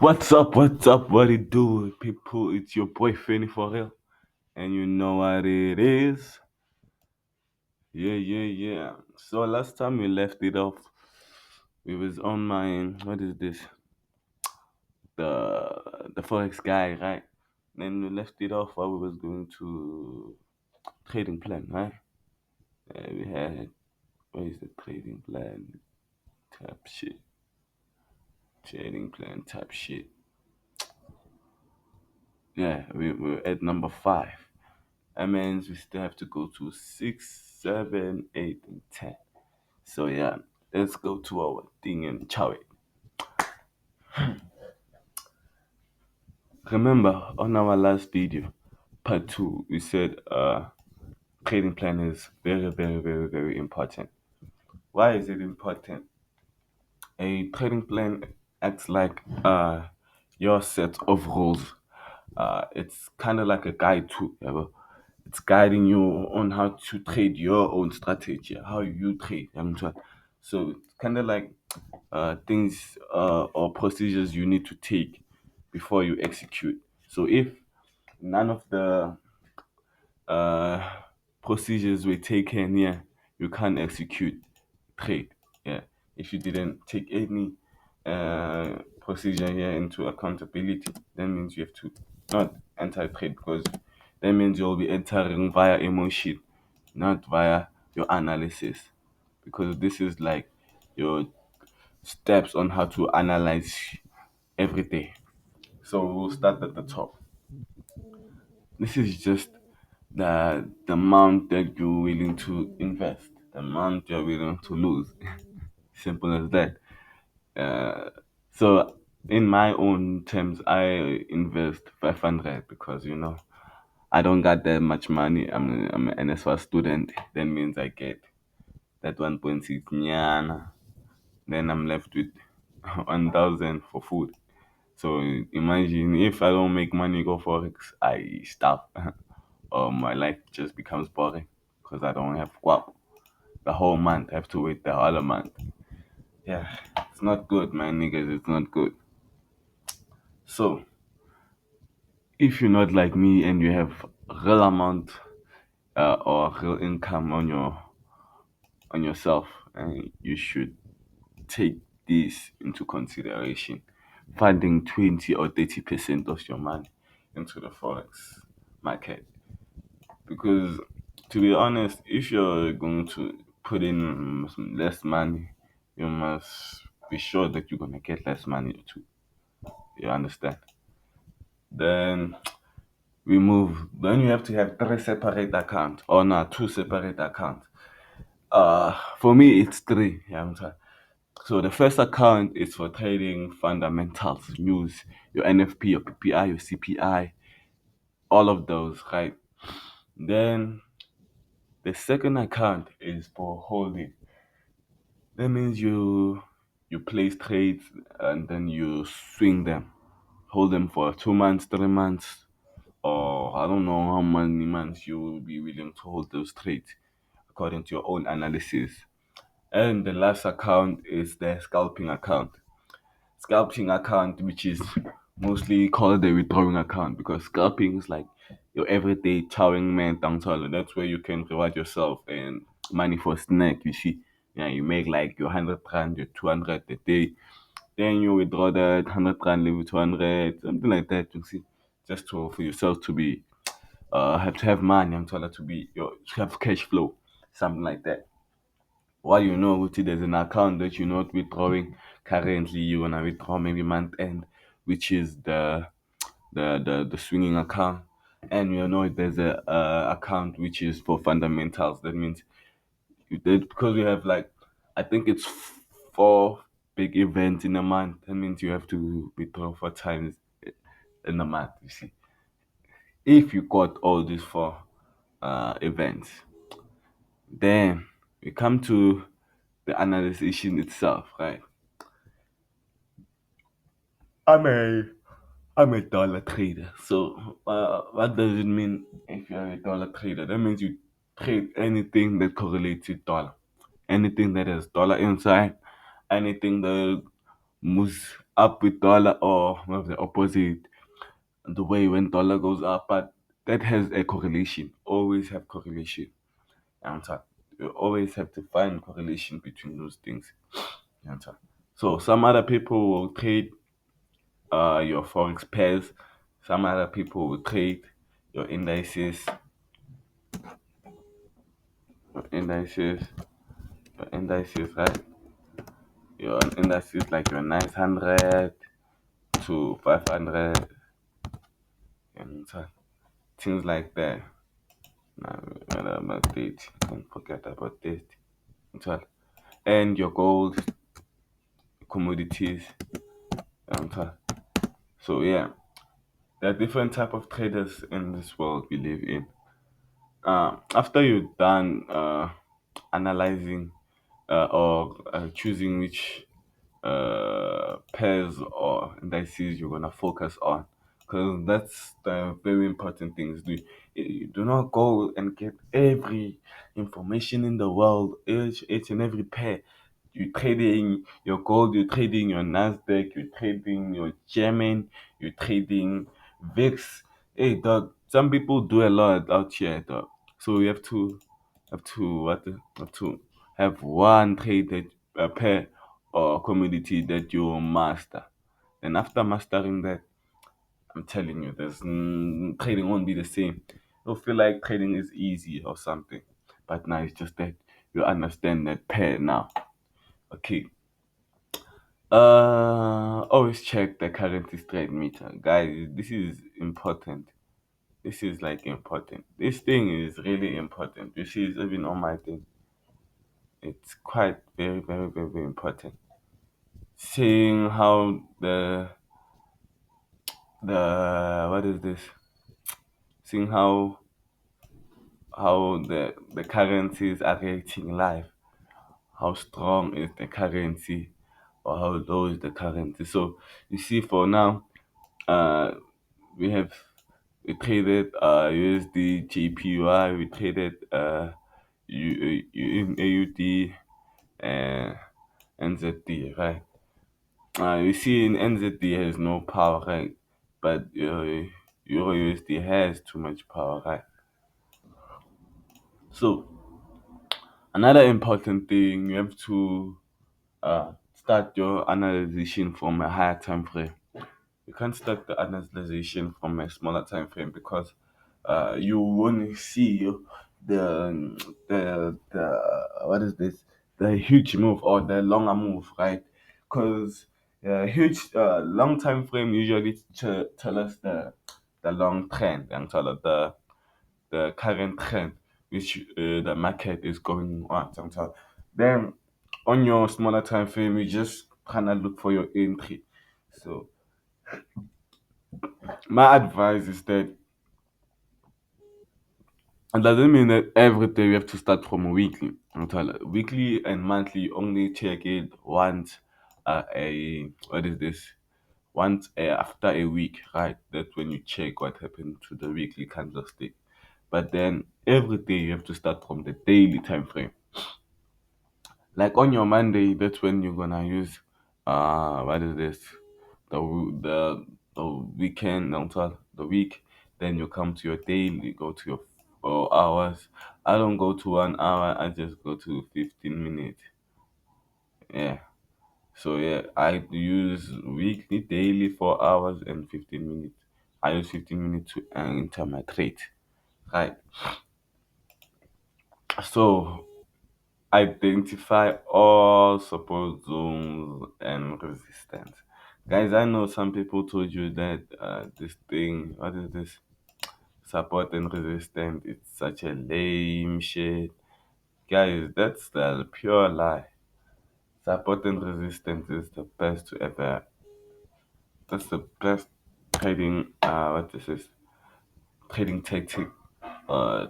What's up? What's up? What it do, people? It's your boy Fanny for real, and you know what it is. Yeah, yeah, yeah. So last time we left it off, we was on my what is this? The forex guy, right? Then we left it off while we was going to trading plan, right? We had what is the trading plan? Type shit. Trading plan type shit. Yeah, we're at number 5. That means we still have to go to 6, 7, 8, and 10. So yeah, let's go to our thing and chow it. Remember on our last video, part 2, we said trading plan is very, very, very, very important. Why is it important? A trading plan acts like your set of rules. It's kind of like a guide too. Yeah, it's guiding you on how to trade your own strategy, how you trade. So it's kind of like things or procedures you need to take before you execute. So if none of the uh, procedures were taken, yeah, you can't execute trade. Yeah, if you didn't take any procedure here into accountability, that means you have to not enter trade because that means you'll be entering via emotion, not via your analysis, because this is like your steps on how to analyze everything. So we'll start at the top. This is just the amount that you're willing to invest, the amount you're willing to lose. Simple as that. Uh, so in my own terms, I invest 500 because I don't got that much money. I'm an NSFA student. That means I get that 1.6 nyana. Then I'm left with 1,000 for food. So imagine if I don't make money go forex, I stop, or my life just becomes boring because I don't have what the whole month. I have to wait the other month. Yeah, it's not good, man, niggas. It's not good. So if you're not like me and you have real amount or real income on yourself, you should take this into consideration. Funding 20 or 30% of your money into the forex market. Because to be honest, if you're going to put in some less money, you must be sure that you're gonna get less money too. You understand? Then we move. Then you have to have 3 separate accounts, or not 2 separate accounts. For me it's three. Yeah, I'm sorry. So the first account is for trading fundamentals, news, your NFP, your PPI, your CPI, all of those, right? Then the second account is for holding. That means you place trades and then you swing them, hold them for 2 months, 3 months, or I don't know how many months you will be willing to hold those trades according to your own analysis. And the last account is the scalping account, which is mostly called the withdrawing account because scalping is like your everyday chowing man down. That's where you can reward yourself and money for snack. You see, yeah, you make like your 100 rand, your 200 a day, then you withdraw that 100 rand, leave it 200, something like that. You see, just for yourself to be have to have money. I'm told to be to have cash flow, something like that. While which there's an account that you're not withdrawing currently, you wanna withdraw maybe month end, which is the swinging account, and there's a account which is for fundamentals. That means because we have like I think it's 4 big events in a month. That means you have to withdraw 4 times in a month. You see, if you got all these 4 events, then we come to the analysis itself, right? I'm a I'm a dollar trader. So what does it mean if you're a dollar trader? That means you trade anything that correlates with dollar, anything that has dollar inside, anything that moves up with dollar or well, the opposite the way when dollar goes up, but that has a correlation. Always have correlation. Answer. You always have to find correlation between those things. Answer. So some other people will trade your forex pairs. Some other people will trade your indices, your indices, your indices, right? Your indices like your 900 to 500 and things like that. Now, about date. Don't forget about date. So, and your gold, commodities. So so yeah, there are different type of traders in this world we live in. After you're done analyzing or choosing which pairs or indices you're gonna focus on, because that's the very important things. You do not go and get every information in the world, each and every pair. You're trading your gold, you're trading your Nasdaq, you're trading your German, you're trading VIX. Hey dog, some people do a lot out here, dog. So you have to have one trade that a pair or commodity that you master. And after mastering that, I'm telling you, trading won't be the same. You'll feel like trading is easy or something, but now it's just that you understand that pair now. Okay. Always check the currency straight meter, guys. This is important. This is like important. This thing is really important. You see, it's even on my thing. It's quite very important. Seeing how the what is this? Seeing how the currencies are reacting live. How strong is the currency or how low is the currency? So you see, for now, uh, we have we traded USD JPY, we traded AUD and NZD, right? You see, in NZD has no power, right? But Euro USD has too much power, right? So another important thing, you have to start your analyzation from a higher time frame. You can't start the analyzation from a smaller time frame because you only see the what is this, the huge move or the longer move, right? Because huge long time frame usually tell us the long trend and tell us the current trend which the market is going on sometimes. Then on your smaller time frame, you just kind of look for your entry. So my advice is that it doesn't mean that every day you have to start from a weekly. Weekly and monthly only check it once a what is this? Once after a week, right? That's when you check what happened to the weekly candlestick. But then every day you have to start from the daily time frame. Like on your Monday, that's when you're gonna use what is this? The weekend until the week. Then you come to your daily, go to your 4 hours. I don't go to 1 hour, I just go to 15 minutes. Yeah. So yeah, I use weekly, daily 4 hours and 15 minutes. I use 15 minutes to enter my trade. Right. So identify all support zones and resistance. Guys, I know some people told you that this thing, what is this? Support and resistance, it's such a lame shit. Guys, that's the pure lie. Support and resistance is the best to ever. That's the best trading. What is this? Trading tactic,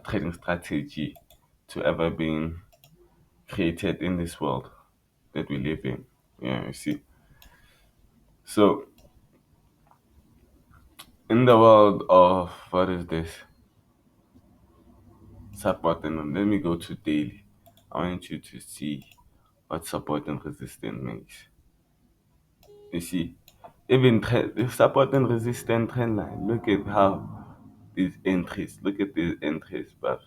trading strategy to ever been created in this world that we live in. Yeah, you see. So, in the world of what is this? Support and let me go to daily. I want you to see what support and resistance means. You see, Even the support and resistance trend line. Look at how these entries. Look at these entries, but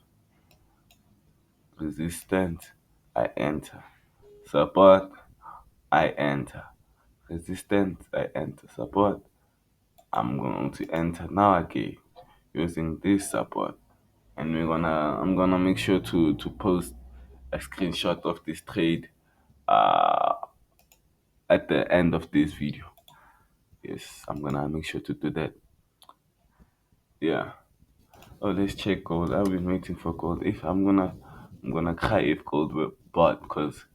resistance, I enter. Support, I enter. Resistance, I enter. Support, I'm going to enter now again using this support. And I'm gonna make sure to post a screenshot of this trade uh at the end of this video. Yes, I'm gonna make sure to do that. Yeah. Oh, let's check gold. I've been waiting for gold. If I'm gonna cry if gold were bought because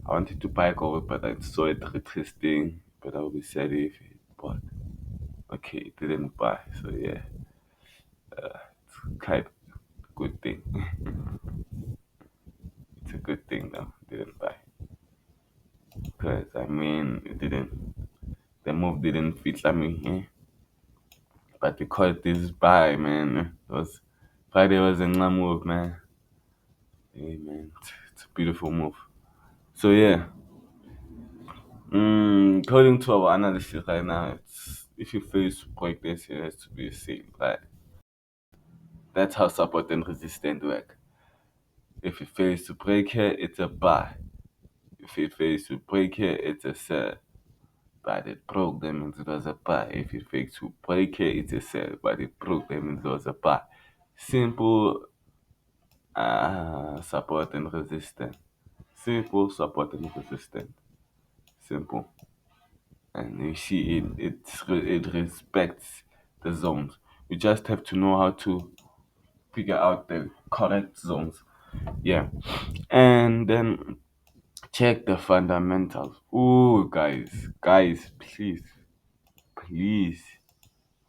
I wanted to buy gold, but I saw it retesting. But I will be sad if it bought. Okay, it didn't buy. So yeah, it's kind of a good thing. It's a good thing though. It didn't buy because I mean it didn't. The move didn't fit. I mean, but because this buy, man, it was Friday was a good move, man. Hey, man, it's a beautiful move. So yeah. According to our analysis right now, if you face break this, it has to be a sale. Right? That's how support and resistance work. If it fails to break here, it's a buy. If it fails to break here, it's a sell. But it broke, that means it was a buy. If it fails to break here, it's a sell. But it broke, that means it was a buy. Simple support and resistance. Simple support and resistance. Simple. And you see it respects the zones. You just have to know how to figure out the correct zones. Yeah. And then check the fundamentals. Oh, guys, please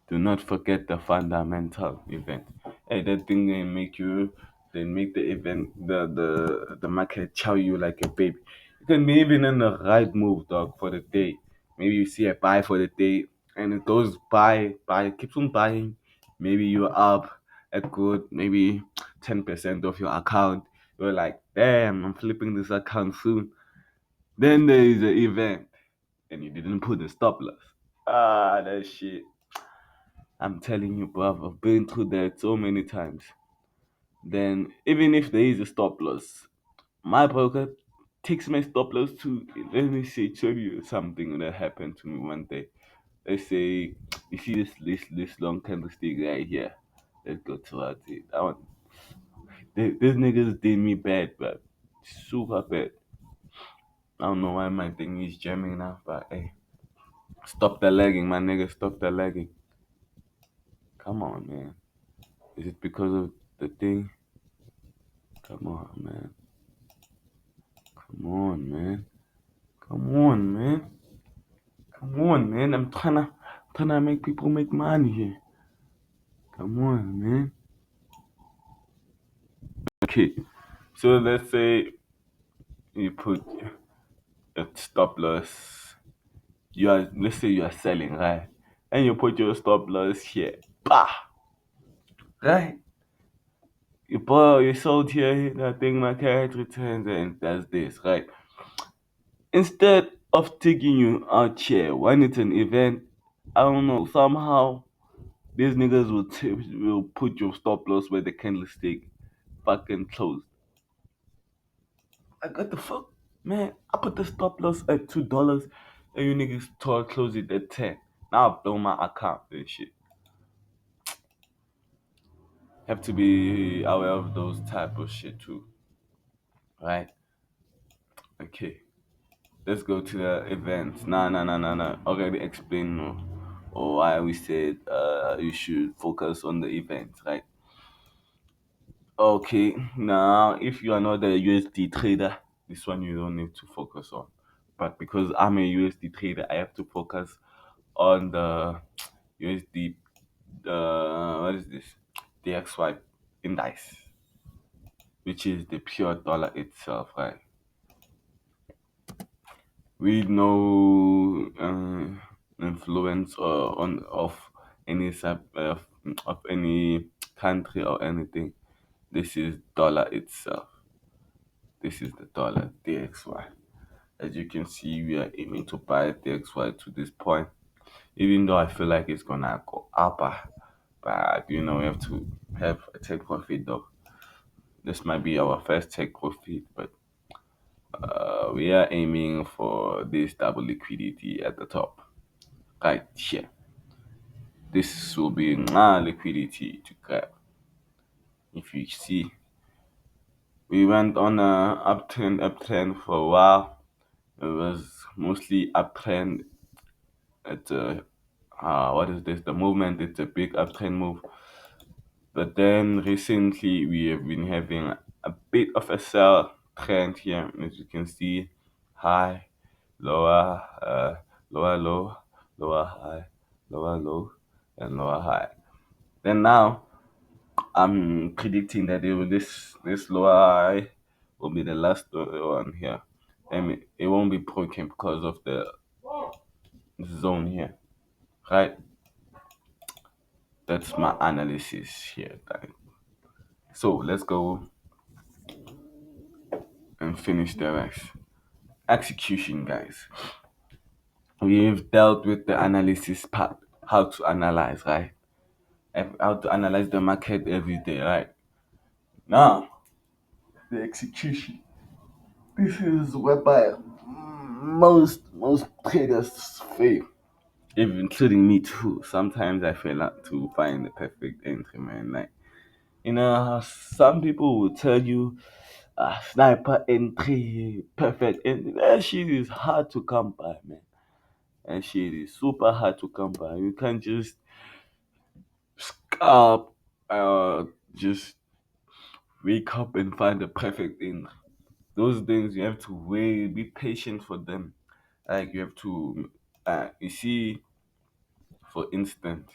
do not forget the fundamental event. Hey, that thing they make the event the market chow you like a baby. You can be even in the right move, dog, for the day. Maybe you see a buy for the day and it goes buy, keeps on buying. Maybe you're up a good maybe 10% of your account. You're like, damn, I'm flipping this account soon. Then there is an event and you didn't put the stop loss. Ah, that shit. I'm telling you, bruv, I've been through that so many times. Then, even if there is a stop loss, my broker takes my stop loss too. Let me say, show you something that happened to me one day. Let's say, you see this long candlestick right here. Let's go towards it. These niggas did me bad, but super bad. I don't know why my thing is jamming now, but hey, stop the lagging, my nigga, stop the lagging. Come on, man. Is it because of the thing? Come on, man. Come on, man. Come on, man. Come on, man. Trying to make people make money here. Come on, man. Okay. So let's say you put a stop loss. Let's say you are selling, right? And you put your stop loss here. Bah! Right? You sold here, I think my carrot returns and does this, right? Instead of taking you out here when it's an event, I don't know, somehow these niggas will put your stop loss where the candlestick fucking closed. Like what the fuck? Man, I put the stop loss at $2 and you niggas told close it at 10. Now I blow my account and shit. Have to be aware of those type of shit too. Right? Okay. Let's go to the events. Nah. Already explained why we said you should focus on the events, right? Okay, now if you are not a USD trader, this one you don't need to focus on. But because I'm a USD trader, I have to focus on the USD. What is this? DXY index, which is the pure dollar itself, right? With no influence on of any of any country or anything. This is dollar itself. This is the dollar DXY. As you can see, we are aiming to buy DXY to this point. even though I feel like it's gonna go up. But we have to have a take profit though. This might be our first take profit, but we are aiming for this double liquidity at the top. Right here. This will be liquidity to grab. If you see, we went on a uptrend for a while. It was mostly uptrend. It's a what is this? The movement. It's a big uptrend move. But then recently we have been having a bit of a sell trend here, as you can see, high, lower, lower low, lower high, lower low, and lower high. Then now I'm predicting that this lower high will be the last one here. I mean, it won't be broken because of the zone here, right? That's my analysis here. So let's go and finish the rest. Execution, guys. We've dealt with the analysis part, how to analyze, right? How to analyze the market every day, right? Now, the execution. This is whereby most traders fail, even including me too. Sometimes I fail out to find the perfect entry, man. Like some people will tell you, sniper entry, perfect entry. That shit is hard to come by, man. And shit is super hard to come by. You can't just scalp, just wake up and find the perfect thing. Those things you have to wait, be patient for them. Like you have to, you see, for instance,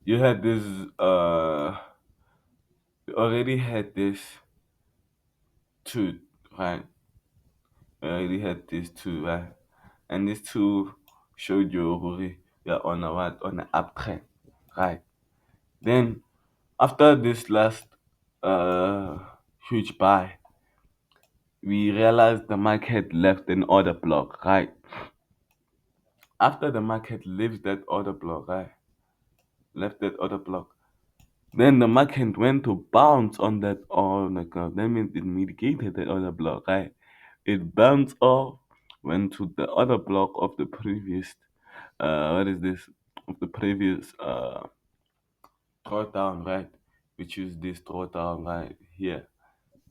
you had this, you already had this two, right? You already had this two, right? And this two showed you already you're on a what? On an uptrend, right? Then after this last uh huge buy, we realized the market left an order block, right? After the market leaves that order block, right? Left that order block. Then the market went to bounce on that order block. That means it mitigated that order block, right? It bounced off, went to the other block of the previous what is this? Of the previous drawdown, right? Which is this drawdown right here.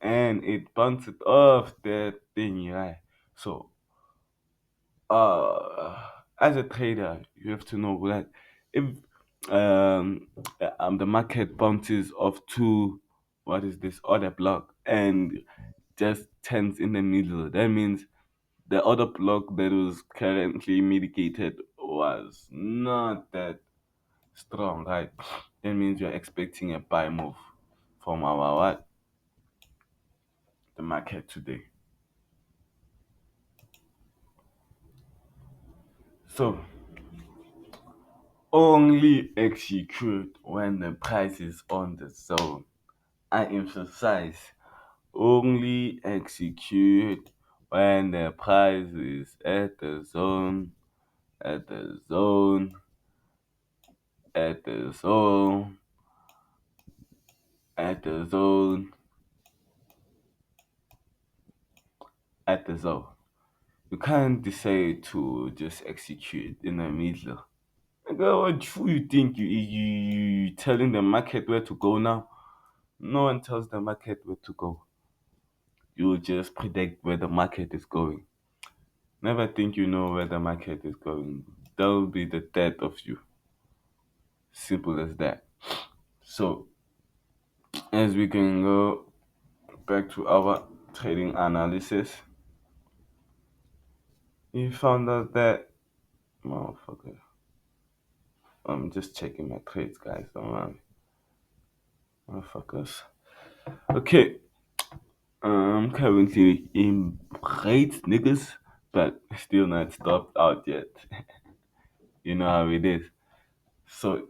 And it bounced off that thing, right? So as a trader, you have to know that if the market bounces off to what is this other block and just turns in the middle, that means the other block that was currently mitigated was not that strong, right? That means you're expecting a buy move from our what the market today. So only execute when the price is on the zone. I emphasize only execute when the price is at the zone, at the zone, at the zone, at the zone, at the zone. You can't decide to just execute in the middle. Who you think you telling the market where to go now? No one tells the market where to go. You just predict where the market is going. Never think you know where the market is going. That will be the death of you. Simple as that. So, as we can go back to our trading analysis, we found out that, motherfucker, I'm just checking my trades, guys. Don't worry. Motherfuckers. Okay, I'm currently in braids, niggas, but still not stopped out yet. You know how it is. So